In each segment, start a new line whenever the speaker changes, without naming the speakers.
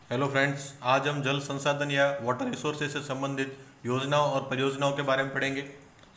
Hello friends, आज हम जल संसाधन या वाटर रिसोर्सेज से संबंधित योजनाओं और परियोजनाओं के बारे में पढ़ेंगे।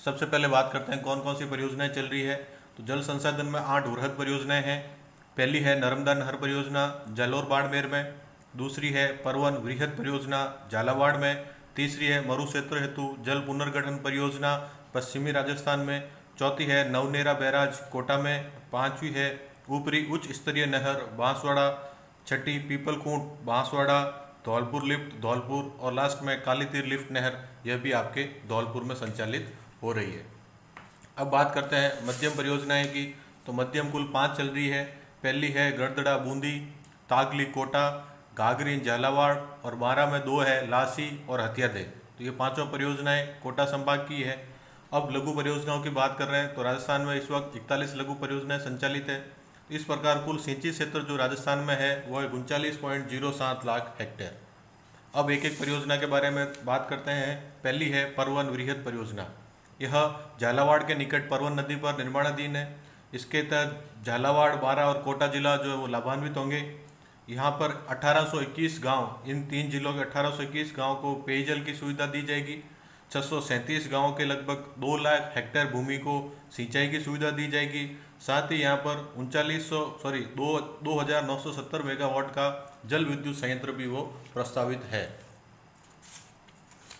सबसे पहले बात करते हैं कौन कौन सी परियोजनाएं चल रही है। तो जल संसाधन में 8 वृहद परियोजनाएं हैं। पहली है नर्मदा नहर परियोजना जालोर बाड़मेर में। दूसरी है परवन वृहद परियोजना झालावाड़ में। तीसरी है मरुक्षेत्र हेतु जल पुनर्गठन परियोजना पश्चिमी राजस्थान में। चौथी है नवनेरा बैराज कोटा में। पांचवी है ऊपरी उच्च स्तरीय नहर बांसवाड़ा। छठी पीपलकूट बांसवाड़ा। धौलपुर लिफ्ट धौलपुर और लास्ट में कालीतीर लिफ्ट नहर, यह भी आपके धौलपुर में संचालित हो रही है। अब बात करते हैं मध्यम परियोजनाएं की। तो मध्यम कुल 5 चल रही है। पहली है गड़दड़ा बूंदी, तागली कोटा, घाघरी झालावाड़ और बारा में 2 है लासी और हथियादे। तो ये पांचों परियोजनाएं कोटा संभाग की है। अब लघु परियोजनाओं की बात कर रहे हैं तो राजस्थान में इस वक्त 41 लघु परियोजनाएं संचालित है। इस प्रकार कुल सिंचित क्षेत्र जो राजस्थान में है वह 39.07 लाख हेक्टेयर। अब एक एक परियोजना के बारे में बात करते हैं। पहली है परवन वृहद परियोजना। यह झालावाड़ के निकट परवन नदी पर निर्माणाधीन है। इसके तहत झालावाड़, बारा और कोटा जिला जो है वो लाभान्वित होंगे। यहाँ पर 1821 गांव, इन 3 जिलों के 1821 गांव को पेयजल की सुविधा दी जाएगी। 637 गांवों के लगभग 2 लाख हेक्टेयर भूमि को सिंचाई की सुविधा दी जाएगी। साथ ही यहाँ पर 2970 मेगावाट का जल विद्युत संयंत्र भी वो प्रस्तावित है।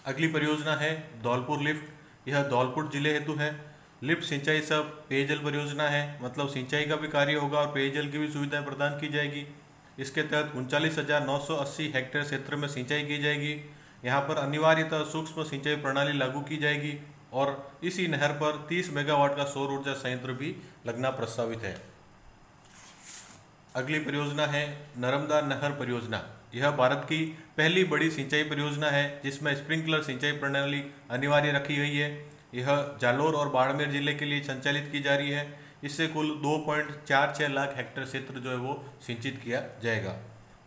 अगली परियोजना है धौलपुर लिफ्ट। यह धौलपुर जिले हेतु है। लिफ्ट सिंचाई सब पेयजल परियोजना है, मतलब सिंचाई का भी कार्य होगा और पेयजल की भी सुविधाएं प्रदान की जाएगी। इसके तहत 39,980 हेक्टेयर क्षेत्र में सिंचाई की जाएगी। यहाँ पर अनिवार्यतः सूक्ष्म सिंचाई प्रणाली लागू की जाएगी और इसी नहर पर 30 मेगावाट का सौर ऊर्जा संयंत्र भी लगना प्रस्तावित है। अगली परियोजना है नर्मदा नहर परियोजना। यह भारत की पहली बड़ी सिंचाई परियोजना है जिसमें स्प्रिंकलर सिंचाई प्रणाली अनिवार्य रखी गई है। यह जालोर और बाड़मेर जिले के लिए संचालित की जा रही है। इससे कुल 2.46 लाख हेक्टेयर क्षेत्र जो है वो सिंचित किया जाएगा।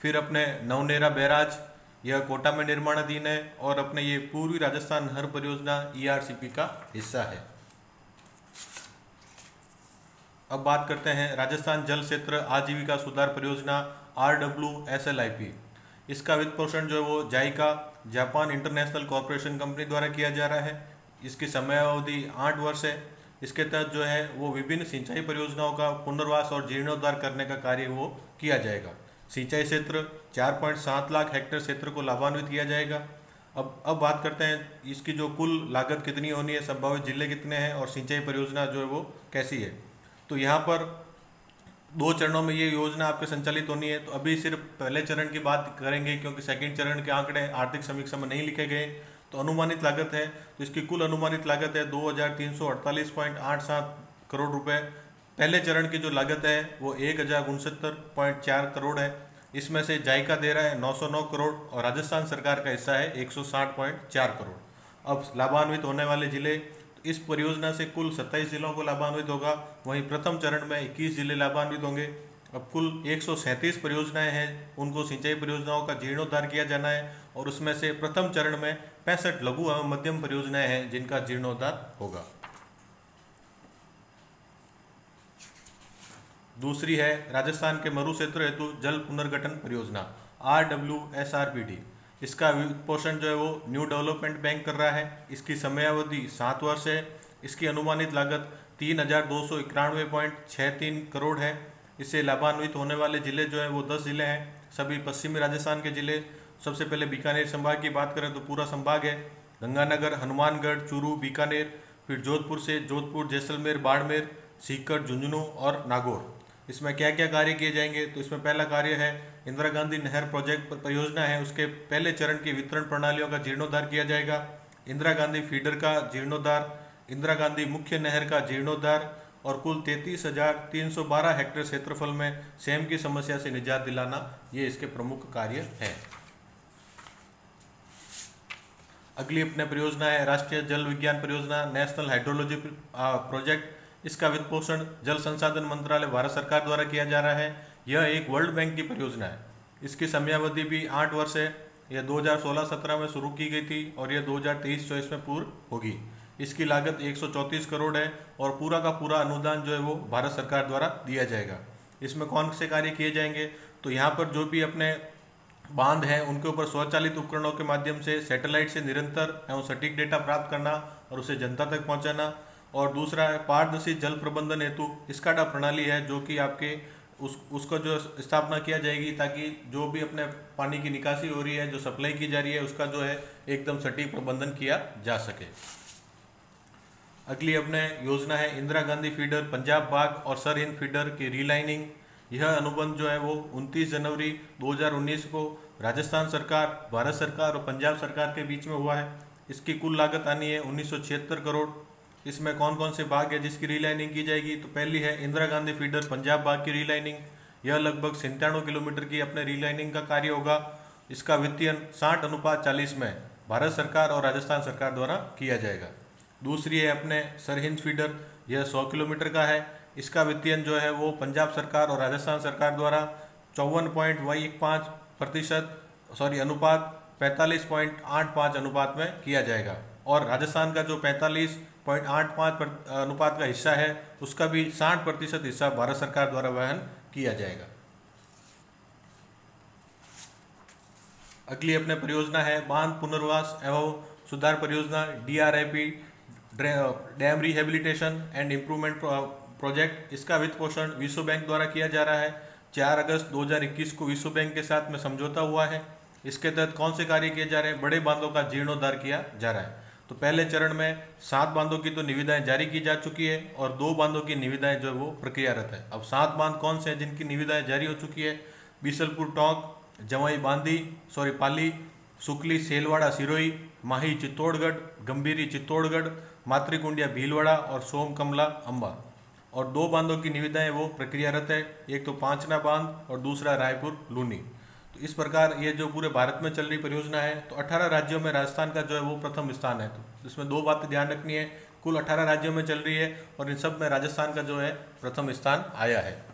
फिर अपने नवनेरा बैराज, यह कोटा में निर्माणाधीन है और अपने ये पूर्वी राजस्थान नहर परियोजना ERCP का हिस्सा है। अब बात करते हैं राजस्थान जल क्षेत्र आजीविका सुधार परियोजना RWSLIP। इसका वित्त पोषण जो है वो JICA, Japan international corporation company द्वारा किया जा रहा है। इसकी समयावधि 8 वर्ष है। इसके तहत जो है वो विभिन्न सिंचाई परियोजनाओं का पुनर्वास और जीर्णोद्धार करने का कार्य वो किया जाएगा। सिंचाई क्षेत्र 4.7 लाख हेक्टेयर क्षेत्र को लाभान्वित किया जाएगा। अब बात करते हैं इसकी जो कुल लागत कितनी होनी है, संभावित जिले कितने हैं और सिंचाई परियोजना जो है वो कैसी है। तो यहाँ पर 2 चरणों में ये योजना आपके संचालित होनी है। तो अभी सिर्फ पहले चरण की बात करेंगे क्योंकि सेकंड चरण के आंकड़े आर्थिक समीक्षा में नहीं लिखे गए। तो अनुमानित लागत है, तो इसकी कुल अनुमानित लागत है 2348.87 करोड़ रुपए। पहले चरण की जो लागत है वो 1069.4 करोड़ है। इसमें से जायका दे रहा है 909 करोड़ और राजस्थान सरकार का हिस्सा है 160.4 करोड़। अब लाभान्वित होने वाले जिले, तो इस परियोजना से कुल 27 जिलों को लाभान्वित होगा। वहीं प्रथम चरण में 21 जिले लाभान्वित होंगे। अब कुल 137 परियोजनाएं हैं, उनको सिंचाई परियोजनाओं का जीर्णोद्धार किया जाना है और उसमें से प्रथम चरण में 65 लघु एवं मध्यम परियोजनाएं हैं जिनका जीर्णोद्धार होगा। दूसरी है राजस्थान के मरुक्षेत्र हेतु जल पुनर्गठन परियोजना RWSRPD। इसका पोषण जो है वो न्यू डेवलपमेंट बैंक कर रहा है। इसकी समयावधि 7 वर्ष है। इसकी अनुमानित लागत 3291.63 करोड़ है। इससे लाभान्वित होने वाले जिले जो है वो 10 जिले हैं, सभी पश्चिमी राजस्थान के जिले। सबसे पहले बीकानेर संभाग की बात करें तो पूरा संभाग है, गंगानगर, हनुमानगढ़, चूरू, बीकानेर। फिर जोधपुर से जोधपुर, जैसलमेर, बाड़मेर, सीकर, झुंझुनू और नागौर। इसमें क्या क्या कार्य किए जाएंगे, तो इसमें पहला कार्य है इंदिरा गांधी नहर प्रोजेक्ट परियोजना है, उसके पहले चरण की वितरण प्रणालियों का जीर्णोद्धार किया जाएगा। इंदिरा गांधी फीडर का जीर्णोद्धार, इंदिरा गांधी मुख्य नहर का जीर्णोद्धार और कुल 33,312 हेक्टेयर क्षेत्रफल में सेम की समस्या से निजात दिलाना, ये इसके प्रमुख कार्य हैं। अगली अपने परियोजना है राष्ट्रीय जल विज्ञान परियोजना नेशनल हाइड्रोलॉजी प्रोजेक्ट। इसका वित्त पोषण जल संसाधन मंत्रालय भारत सरकार द्वारा किया जा रहा है। यह एक वर्ल्ड बैंक की परियोजना है। इसकी समयावधि भी 8 वर्ष है। यह 2016-17 में शुरू की गई थी और यह 2023-24 में पूर्ण होगी। इसकी लागत 134 करोड़ है और पूरा का पूरा अनुदान जो है वो भारत सरकार द्वारा दिया जाएगा। इसमें कौन से कार्य किए जाएंगे, तो यहाँ पर जो भी अपने बांध हैं उनके ऊपर स्वचालित उपकरणों के माध्यम से सैटेलाइट से निरंतर एवं सटीक डेटा प्राप्त करना और उसे जनता तक पहुंचाना। और दूसरा है पारदर्शी जल प्रबंधन हेतु स्काडा प्रणाली है, जो कि आपके उसको जो स्थापना किया जाएगी ताकि जो भी अपने पानी की निकासी हो रही है, जो सप्लाई की जा रही है, उसका जो है एकदम सटीक प्रबंधन किया जा सके। अगली अपने योजना है इंदिरा गांधी फीडर, पंजाब बाग और सरहिंद फीडर की रीलाइनिंग। यह अनुबंध जो है वो 29 जनवरी 2019 को राजस्थान सरकार, भारत सरकार और पंजाब सरकार के बीच में हुआ है। इसकी कुल लागत आनी है 1976 करोड़। इसमें कौन कौन से भाग है जिसकी रीलाइनिंग की जाएगी? तो पहली है इंदिरा गांधी फीडर पंजाब बाग की रीलाइनिंग। यह लगभग 97 किलोमीटर की अपने रीलाइनिंग का कार्य होगा। इसका वित्तीयन 60:40 में भारत सरकार और राजस्थान सरकार द्वारा किया जाएगा। दूसरी है अपने सरहिंद फीडर, यह 100 किलोमीटर का है। इसका वित्तीयन जो है वो पंजाब सरकार और राजस्थान सरकार द्वारा 54.15% अनुपात 45.85 अनुपात में किया जाएगा। और राजस्थान का जो 45.85 अनुपात का हिस्सा है उसका भी 60% हिस्सा भारत सरकार द्वारा वहन किया जाएगा। अगली अपने परियोजना है बांध पुनर्वास एवं सुधार परियोजना, DRIP, dam rehabilitation and improvement project. इसका वित्त पोषण विश्व बैंक द्वारा किया जा रहा है। 4 अगस्त 2021 को विश्व बैंक के साथ में समझौता हुआ है। इसके तहत कौन से कार्य किए जा रहे हैं? बड़े बांधों का जीर्णोद्धार किया जा रहा है। तो पहले चरण में 7 बांधों की तो निविदाएं जारी की जा चुकी है और 2 बांधों की निविदाएं जो वो प्रक्रियारत है। अब 7 बांध कौन से हैं जिनकी निविदाएं जारी हो चुकी है? बीसलपुर टोंक, जवाई बांदी पाली, सुकली सेलवाड़ा सिरोही, माही चित्तौड़गढ़, गंभीरी चित्तौड़गढ़, मातृकुंडिया भीलवाड़ा और सोम कमला अम्बा। और 2 बांधों की निविदाएं वो प्रक्रियारत है, एक तो पांचना बांध और दूसरा रायपुर लूनी। तो इस प्रकार ये जो पूरे भारत में चल रही परियोजना है, तो 18 राज्यों में राजस्थान का जो है वो प्रथम स्थान है। तो इसमें 2 बातें ध्यान रखनी है, कुल 18 राज्यों में चल रही है और इन सब में राजस्थान का जो है प्रथम स्थान आया है।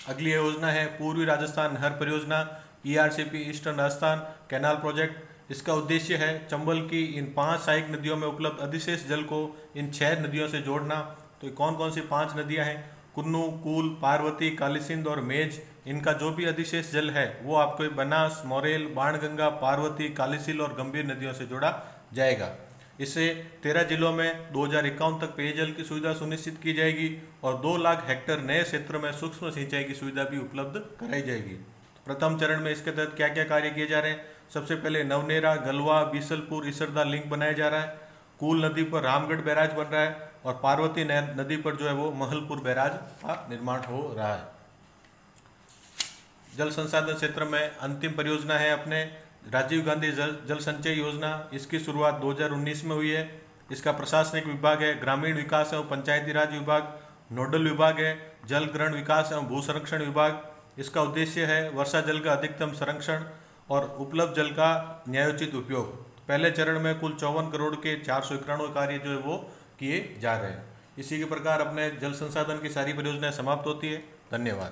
अगली योजना है पूर्वी राजस्थान नहर परियोजना, ERCP eastern Rajasthan canal project. इसका उद्देश्य है चंबल की इन 5 सहायक नदियों में उपलब्ध अधिशेष जल को इन 6 नदियों से जोड़ना। तो कौन कौन सी 5 नदियां हैं? कुन्नू, कूल, पार्वती, कालीसिंध और मेज। इनका जो भी अधिशेष जल है वो आपको बनास, मोरेल, बाणगंगा, पार्वती, कालीसिल और गंभीर नदियों से जोड़ा जाएगा। इससे 13 जिलों में 2051 तक पेयजल की सुविधा सुनिश्चित की जाएगी और 2 लाख हेक्टेयर नए क्षेत्र में सूक्ष्म सिंचाई की सुविधा भी उपलब्ध कराई जाएगी। प्रथम चरण में इसके तहत क्या क्या कार्य किए जा रहे हैं? सबसे पहले नवनेरा, गलवा, बीसलपुर, इसरदा लिंक बनाया जा रहा है। कूल नदी पर रामगढ़ बैराज बन रहा है और पार्वती नदी पर जो है वो महलपुर बैराज का निर्माण हो रहा है। जल संसाधन क्षेत्र में अंतिम परियोजना है अपने राजीव गांधी जल संचय योजना। इसकी शुरुआत 2019 में हुई है। इसका प्रशासनिक विभाग है ग्रामीण विकास एवं पंचायती राज विभाग, नोडल विभाग है जल ग्रहण विकास एवं भू संरक्षण विभाग। इसका उद्देश्य है वर्षा जल का अधिकतम संरक्षण और उपलब्ध जल का न्यायोचित उपयोग। पहले चरण में कुल 54 करोड़ के 491 कार्य जो है वो किए जा रहे हैं। इसी के प्रकार अपने जल संसाधन की सारी परियोजनाएं समाप्त होती है। धन्यवाद।